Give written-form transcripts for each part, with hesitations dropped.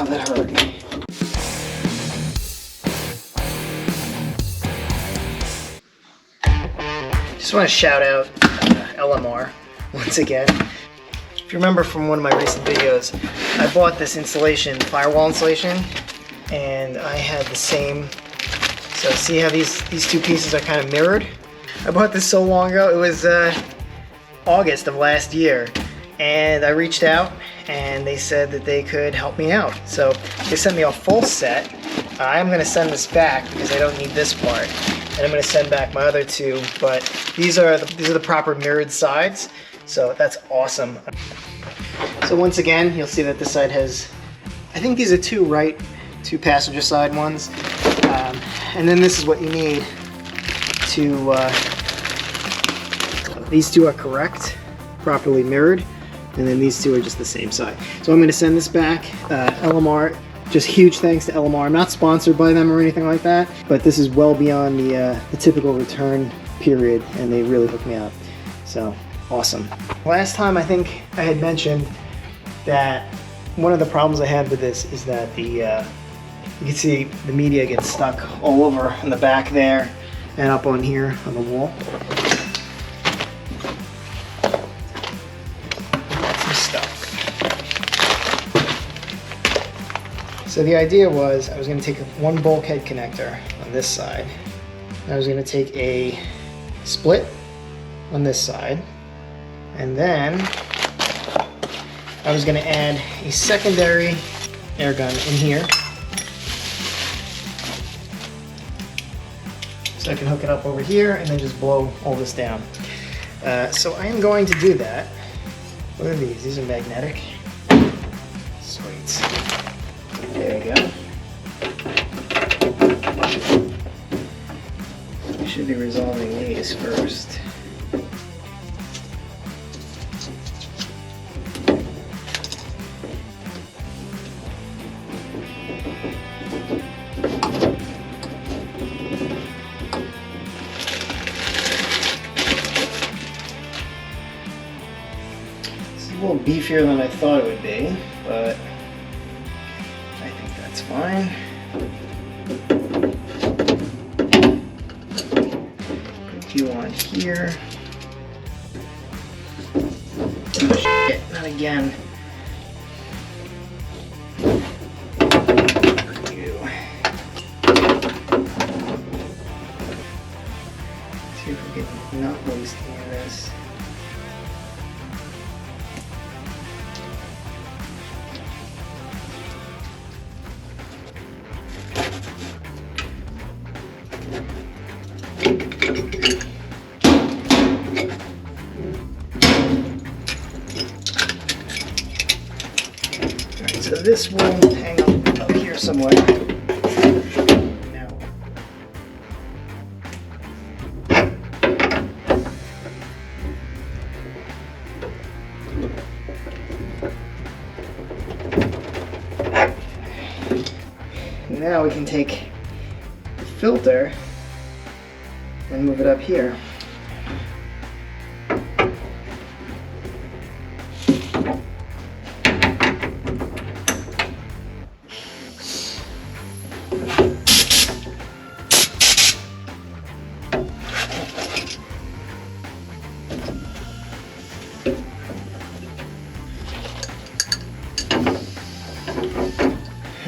that hurt. Just want to shout out LMR once again. If you remember from one of my recent videos, I bought this insulation, Firewall insulation, and I had the same. So see how these two pieces are kind of mirrored? I bought this so long ago. It was August of last year, and I reached out and they said that they could help me out. So they sent me a full set. I'm going to send this back because I don't need this part, and I'm going to send back my other two. But these are the proper mirrored sides, so that's awesome. So once again, you'll see that this side has, I think these are two passenger side ones, and then this is what you need to. These two are correct, properly mirrored, and then these two are just the same side. So I'm going to send this back. LMR. Just huge thanks to LMR. I'm not sponsored by them or anything like that, but this is well beyond the typical return period, and they really hooked me up. So awesome. Last time I think I had mentioned that one of the problems I had with this is that the you can see the media gets stuck all over in the back there and up on here on the wall. Some stuff. So the idea was I was going to take one bulkhead connector on this side, and I was going to take a split on this side, and then I was going to add a secondary air gun in here so I can hook it up over here and then just blow all this down. So I am going to do that. What are these? These are magnetic. Sweet. There we go. We should be resolving these first. It's a little beefier than I thought it would be, but I think that's fine. Put you on here. Oh shit, not again. You. See if we can not waste any of this. So this will hang up here somewhere. Now, now we can take the filter and move it up here.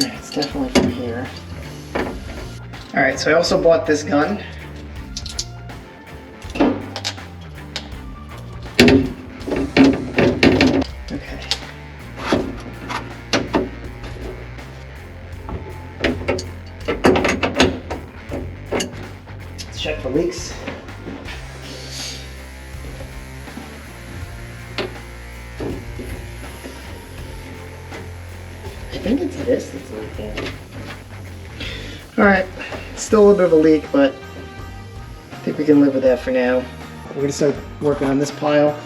It's definitely from here. Alright, so I also bought this gun. Okay. Let's check for leaks. I think it's this that's leaking. Alright, still a little bit of a leak, but I think we can live with that for now. We're going to start working on this pile.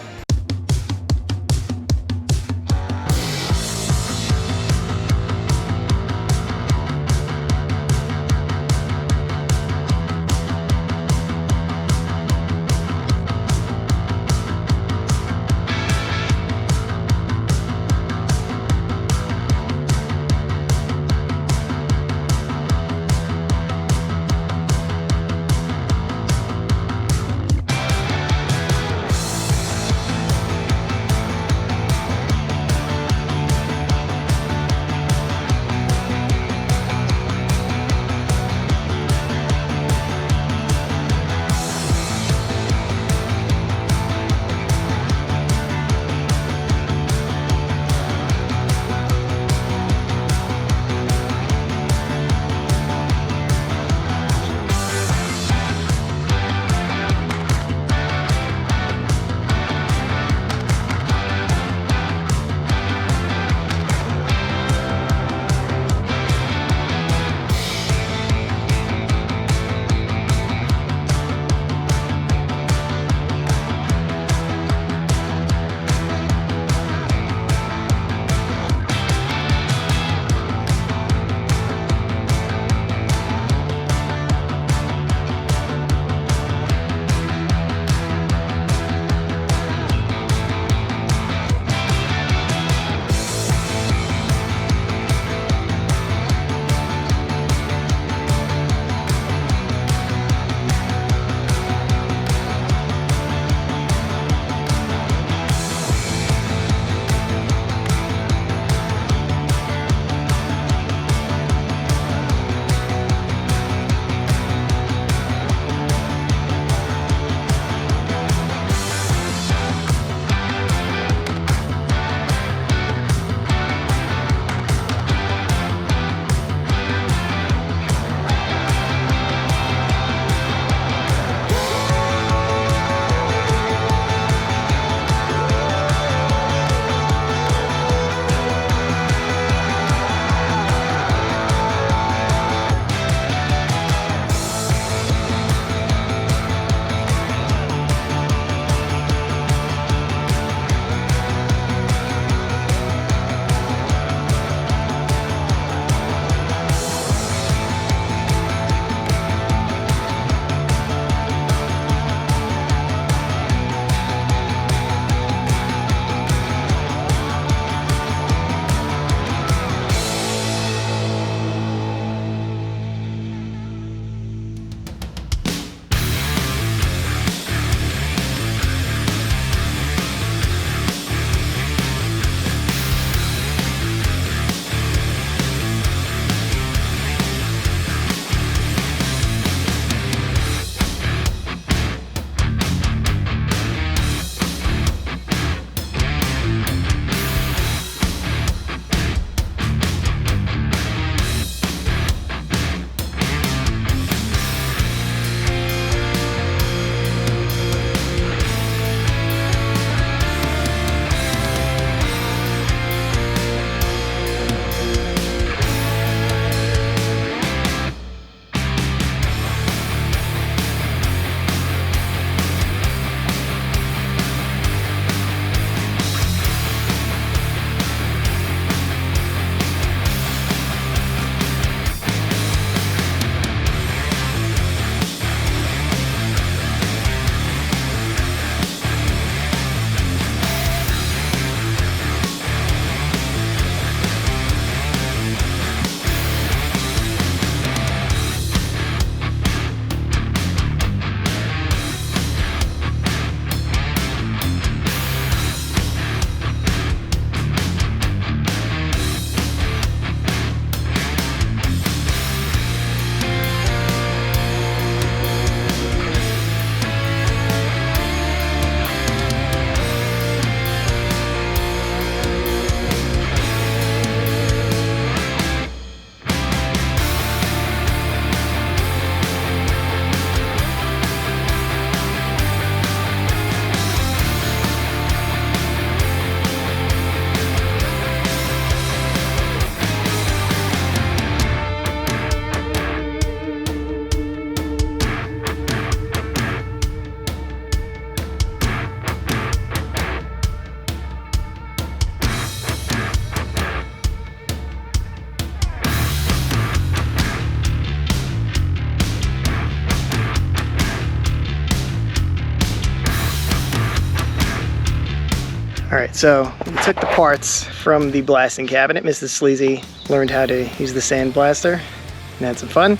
Alright, so we took the parts from the blasting cabinet. Mrs. Sleazy learned how to use the sandblaster and had some fun.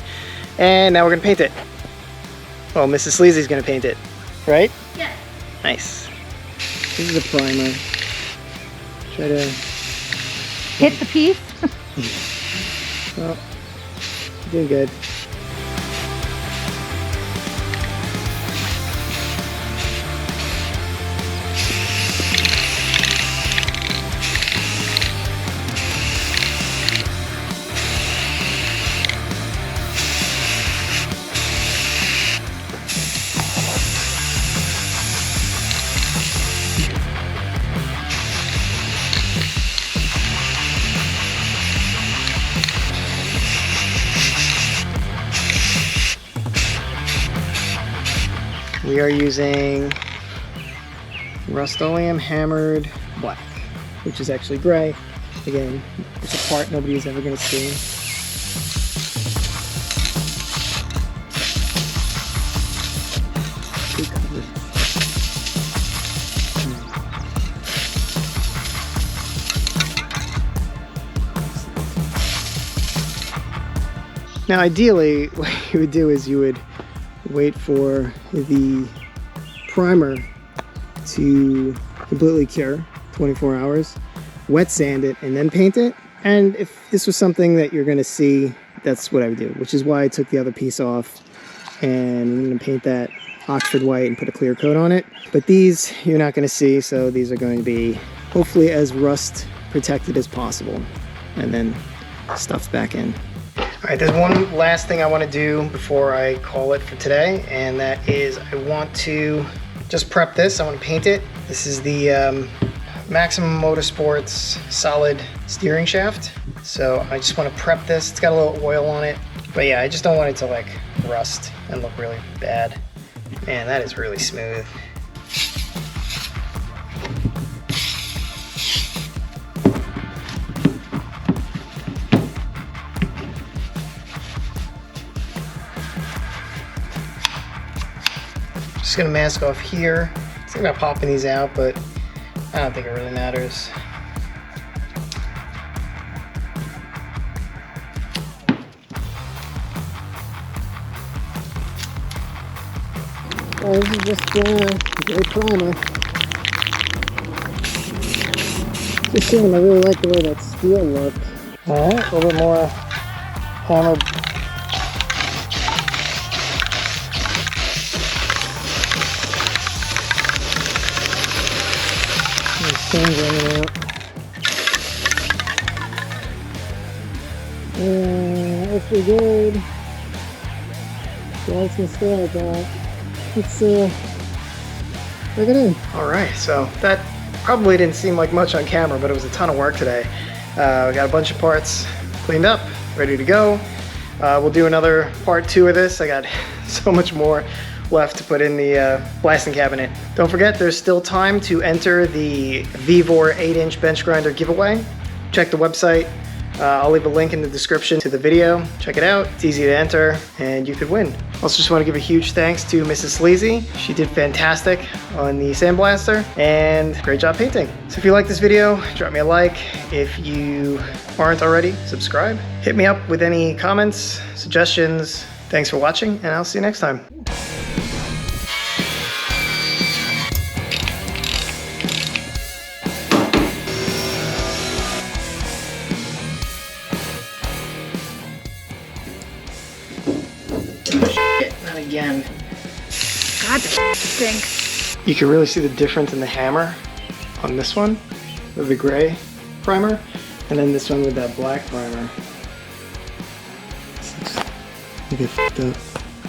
And now we're gonna paint it. Well, Mrs. Sleazy's gonna paint it, right? Yeah. Nice. This is a primer. Try to hit the piece. Well, doing good. We are using Rust-Oleum hammered black, which is actually gray. Again, it's a part nobody is ever going to see. Now ideally, what you would do is you would wait for the primer to completely cure, 24 hours, wet sand it, and then paint it. And if this was something that you're gonna see, that's what I would do, which is why I took the other piece off, and I'm gonna paint that Oxford white and put a clear coat on it. But these you're not gonna see, so these are going to be hopefully as rust protected as possible, and then stuffed back in. All right, there's one last thing I want to do before I call it for today, and that is I want to just prep this. I want to paint it. This is the Maximum Motorsports solid steering shaft. So I just want to prep this. It's got a little oil on it, but yeah, I just don't want it to like rust and look really bad. Man, that is really smooth. Just gonna mask off here. It's about popping these out, but I don't think it really matters. Oh, this is just a great primer. Just saying, I really like the way that steel looked. Alright, a little bit more hammer. Sand's running out. Yeah, that looks pretty good. So it's gonna stay like that. Let's plug it in. Alright, so that probably didn't seem like much on camera, but it was a ton of work today. We got a bunch of parts cleaned up, ready to go. We'll do another part 2 of this. I got so much more left to put in the blasting cabinet. Don't forget, there's still time to enter the Vevor 8-inch bench grinder giveaway. Check the website. I'll leave a link in the description to the video. Check it out. It's easy to enter and you could win. Also just want to give a huge thanks to Mrs. Sleazy. She did fantastic on the sandblaster and great job painting. So if you like this video, drop me a like. If you aren't already, subscribe. Hit me up with any comments, suggestions. Thanks for watching, and I'll see you next time. Not again. God, that stinks. You can really see the difference in the hammer on this one with the gray primer, and then this one with that black primer. It's just, you get f***ed up.